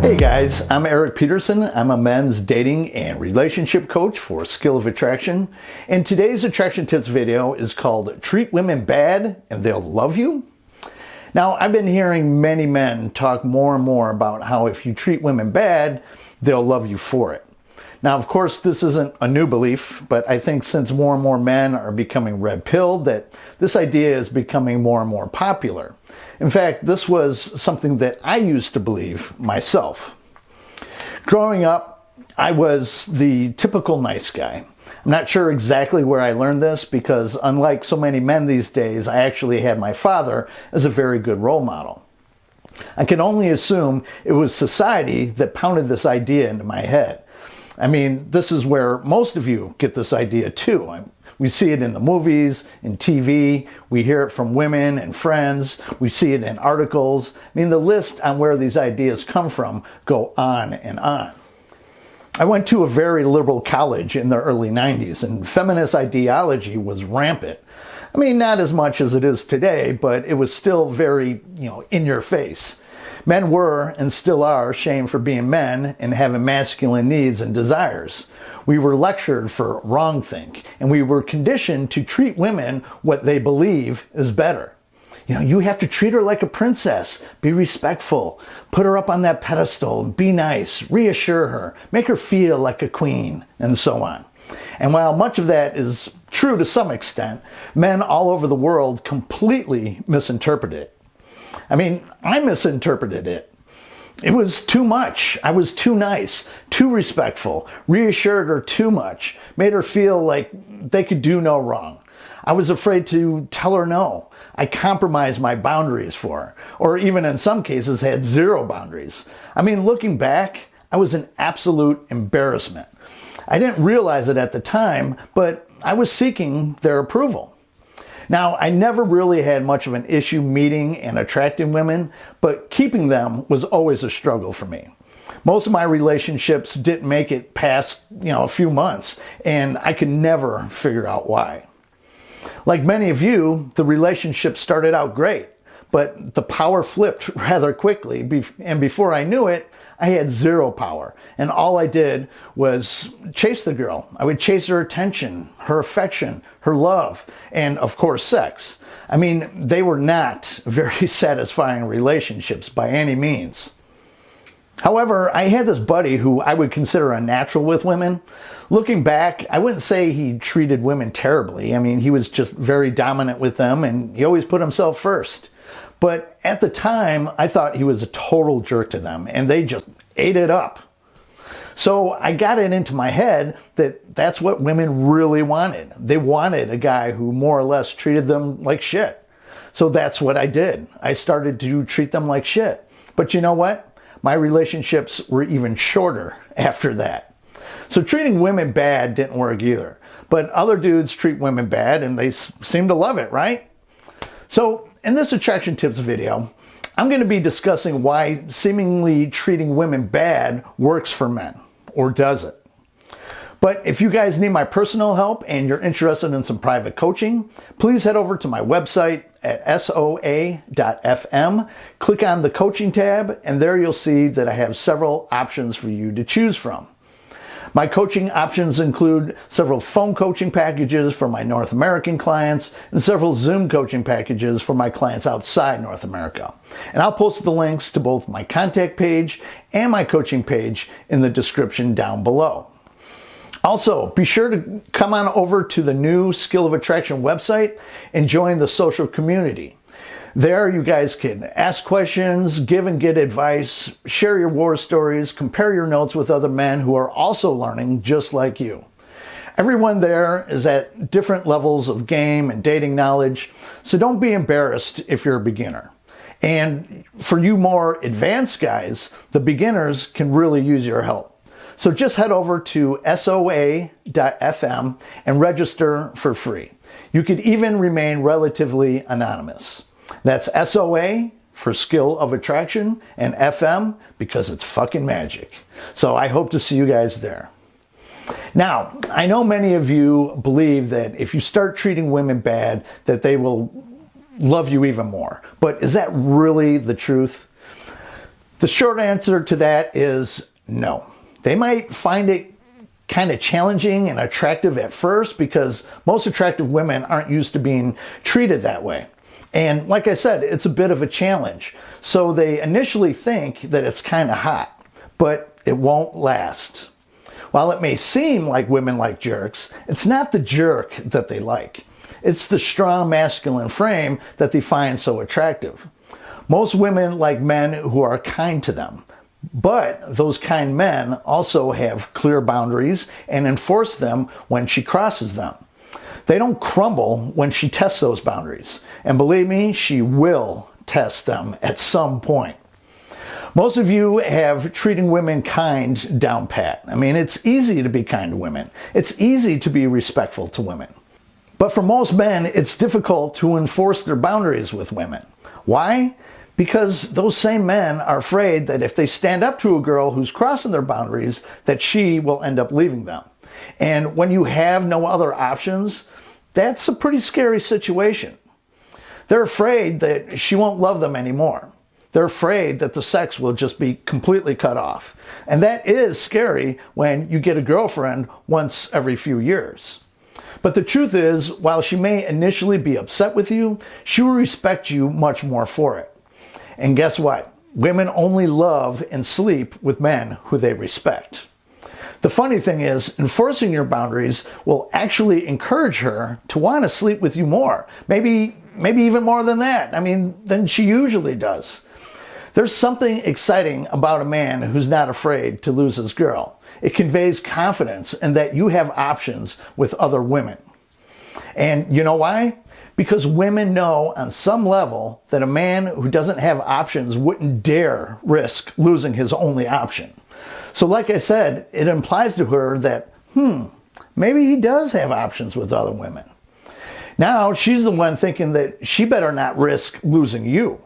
Hey guys, I'm Erik Peterson. I'm a men's dating and relationship coach for Skill of Attraction. And today's attraction tips video is called Treat Women Bad and They'll Love You. Now, I've been hearing many men talk more and more about how if you treat women bad, they'll love you for it. Now, of course, this isn't a new belief, but I think since more and more men are becoming red-pilled, that this idea is becoming more and more popular. In fact, this was something that I used to believe myself. Growing up, I was the typical nice guy. I'm not sure exactly where I learned this because unlike so many men these days, I actually had my father as a very good role model. I can only assume it was society that pounded this idea into my head. I mean, this is where most of you get this idea too. We see it in the movies, in TV, we hear it from women and friends, we see it in articles. I mean, the list on where these ideas come from go on and on. I went to a very liberal college in the early 90s and feminist ideology was rampant. I mean, not as much as it is today, but it was still very, in your face. Men were, and still are, shamed for being men and having masculine needs and desires. We were lectured for wrongthink, and we were conditioned to treat women what they believe is better. You have to treat her like a princess, be respectful, put her up on that pedestal, be nice, reassure her, make her feel like a queen, and so on. And while much of that is true to some extent, men all over the world completely misinterpret it. I mean, I misinterpreted it. It was too much. I was too nice, too respectful, reassured her too much, made her feel like they could do no wrong. I was afraid to tell her no. I compromised my boundaries for her, or even in some cases had zero boundaries. I mean, looking back, I was an absolute embarrassment. I didn't realize it at the time, but I was seeking their approval. Now, I never really had much of an issue meeting and attracting women, but keeping them was always a struggle for me. Most of my relationships didn't make it past, a few months, and I could never figure out why. Like many of you, the relationship started out great, but the power flipped rather quickly, and before I knew it, I had zero power, and all I did was chase the girl. I would chase her attention, her affection, her love, and of course sex. I mean, they were not very satisfying relationships by any means. However, I had this buddy who I would consider a natural with women. Looking back, I wouldn't say he treated women terribly. I mean, he was just very dominant with them, and he always put himself first. But at the time, I thought he was a total jerk to them, and they just ate it up. So I got it into my head that that's what women really wanted. They wanted a guy who more or less treated them like shit. So that's what I did. I started to treat them like shit. But you know what? My relationships were even shorter after that. So treating women bad didn't work either. But other dudes treat women bad, and they seem to love it, right? So in this attraction tips video, I'm going to be discussing why seemingly treating women bad works for men, or does it. But if you guys need my personal help and you're interested in some private coaching, please head over to my website at soa.fm, click on the coaching tab, and there you'll see that I have several options for you to choose from. My coaching options include several phone coaching packages for my North American clients and several Zoom coaching packages for my clients outside North America. And I'll post the links to both my contact page and my coaching page in the description down below. Also, be sure to come on over to the new Skill of Attraction website and join the social community. There you guys can ask questions, give and get advice, share your war stories, compare your notes with other men who are also learning just like you. Everyone there is at different levels of game and dating knowledge, so don't be embarrassed if you're a beginner. And for you more advanced guys, the beginners can really use your help. So just head over to soa.fm and register for free. You could even remain relatively anonymous. That's SOA for Skill of Attraction and FM because it's fucking magic. So I hope to see you guys there. Now, I know many of you believe that if you start treating women bad, that they will love you even more. But is that really the truth? The short answer to that is no. They might find it kind of challenging and attractive at first because most attractive women aren't used to being treated that way. And like I said, it's a bit of a challenge. So they initially think that it's kind of hot, but it won't last. While it may seem like women like jerks, it's not the jerk that they like. It's the strong masculine frame that they find so attractive. Most women like men who are kind to them. But those kind men also have clear boundaries and enforce them when she crosses them. They don't crumble when she tests those boundaries. And believe me, she will test them at some point. Most of you have treating women kind down pat. I mean, it's easy to be kind to women. It's easy to be respectful to women. But for most men, it's difficult to enforce their boundaries with women. Why? Because those same men are afraid that if they stand up to a girl who's crossing their boundaries, that she will end up leaving them. And when you have no other options, that's a pretty scary situation. They're afraid that she won't love them anymore. They're afraid that the sex will just be completely cut off. And that is scary when you get a girlfriend once every few years. But the truth is, while she may initially be upset with you, she will respect you much more for it. And guess what? Women only love and sleep with men who they respect. The funny thing is, enforcing your boundaries will actually encourage her to want to sleep with you more. Maybe even more than that. I mean, than she usually does. There's something exciting about a man who's not afraid to lose his girl. It conveys confidence in that you have options with other women. And you know why? Because women know on some level that a man who doesn't have options wouldn't dare risk losing his only option. So like I said, it implies to her that, maybe he does have options with other women. Now she's the one thinking that she better not risk losing you.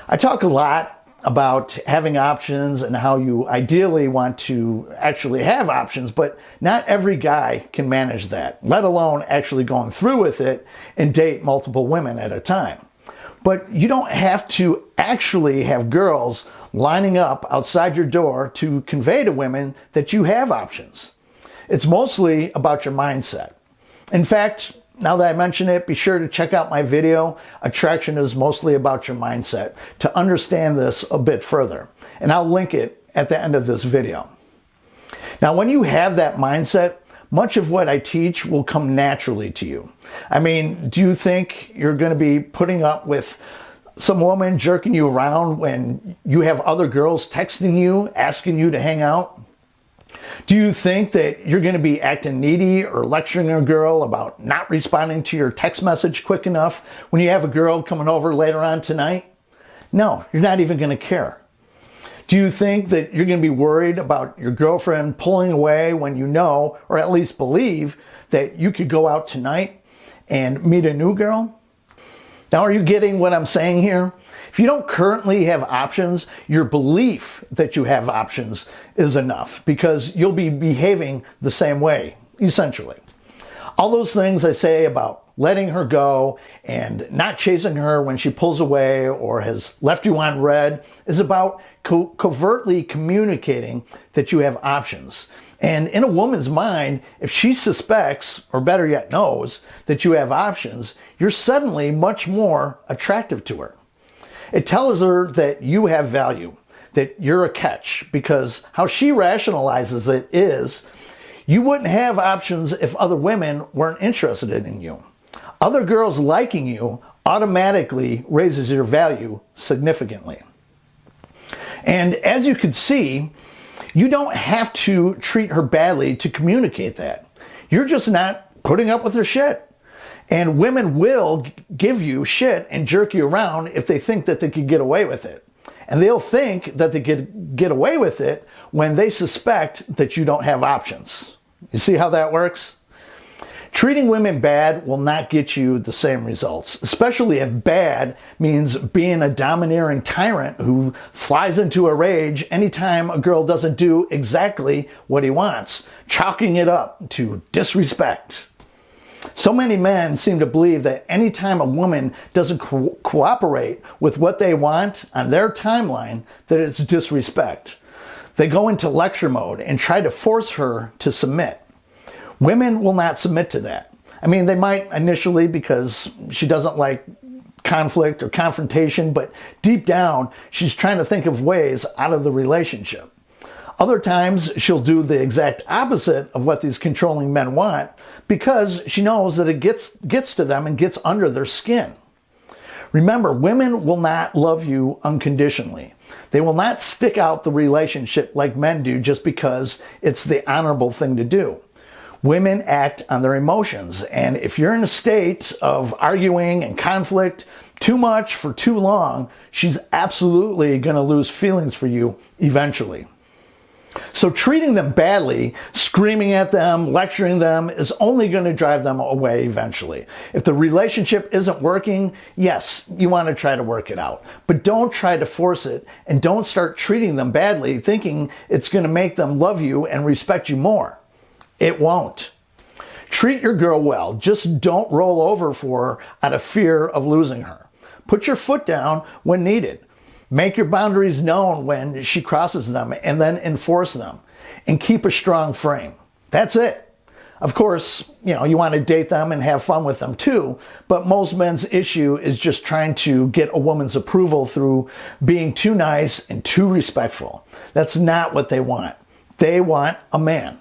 I talk a lot about having options and how you ideally want to actually have options, but not every guy can manage that, let alone actually going through with it and date multiple women at a time. But you don't have to actually have girls lining up outside your door to convey to women that you have options. It's mostly about your mindset. In fact, now that I mention it, be sure to check out my video, Attraction is Mostly About Your Mindset, to understand this a bit further. And I'll link it at the end of this video. Now, when you have that mindset, much of what I teach will come naturally to you. I mean, do you think you're going to be putting up with some woman jerking you around when you have other girls texting you, asking you to hang out? Do you think that you're going to be acting needy or lecturing a girl about not responding to your text message quick enough when you have a girl coming over later on tonight? No, you're not even going to care. Do you think that you're going to be worried about your girlfriend pulling away when you know, or at least believe, that you could go out tonight and meet a new girl? Now, are you getting what I'm saying here? If you don't currently have options, your belief that you have options is enough because you'll be behaving the same way, essentially. All those things I say about letting her go and not chasing her when she pulls away or has left you on red is about covertly communicating that you have options. And in a woman's mind, if she suspects, or better yet knows, that you have options, you're suddenly much more attractive to her. It tells her that you have value, that you're a catch, because how she rationalizes it is, you wouldn't have options if other women weren't interested in you. Other girls liking you automatically raises your value significantly. And as you can see, you don't have to treat her badly to communicate that. You're just not putting up with her shit. And women will give you shit and jerk you around if they think that they could get away with it. And they'll think that they could get away with it when they suspect that you don't have options. You see how that works? Treating women bad will not get you the same results, especially if bad means being a domineering tyrant who flies into a rage anytime a girl doesn't do exactly what he wants, chalking it up to disrespect. So many men seem to believe that anytime a woman doesn't cooperate with what they want on their timeline, that it's disrespect. They go into lecture mode and try to force her to submit. Women will not submit to that. I mean, they might initially because she doesn't like conflict or confrontation, but deep down, she's trying to think of ways out of the relationship. Other times, she'll do the exact opposite of what these controlling men want because she knows that it gets to them and gets under their skin. Remember, women will not love you unconditionally. They will not stick out the relationship like men do just because it's the honorable thing to do. Women act on their emotions, and if you're in a state of arguing and conflict too much for too long, she's absolutely going to lose feelings for you eventually. So treating them badly, screaming at them, lecturing them is only going to drive them away eventually. If the relationship isn't working, yes, you want to try to work it out. But don't try to force it, and don't start treating them badly thinking it's going to make them love you and respect you more. It won't. Treat your girl well. Just don't roll over for her out of fear of losing her. Put your foot down when needed. Make your boundaries known when she crosses them and then enforce them. And keep a strong frame. That's it. Of course, you want to date them and have fun with them too, but most men's issue is just trying to get a woman's approval through being too nice and too respectful. That's not what they want. They want a man.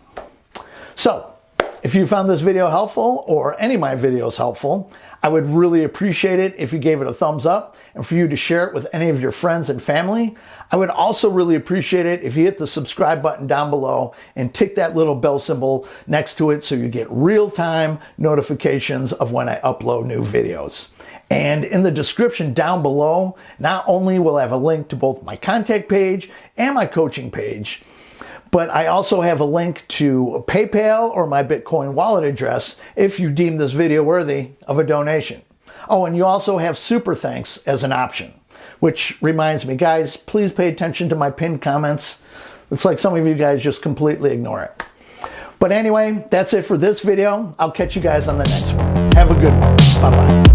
So, if you found this video helpful or any of my videos helpful, I would really appreciate it if you gave it a thumbs up and for you to share it with any of your friends and family. I would also really appreciate it if you hit the subscribe button down below and tick that little bell symbol next to it so you get real-time notifications of when I upload new videos. And in the description down below, not only will I have a link to both my contact page and my coaching page, but I also have a link to PayPal or my Bitcoin wallet address if you deem this video worthy of a donation. Oh, and you also have super thanks as an option, which reminds me, guys, please pay attention to my pinned comments. It's like some of you guys just completely ignore it. But anyway, that's it for this video. I'll catch you guys on the next one. Have a good one. Bye-bye.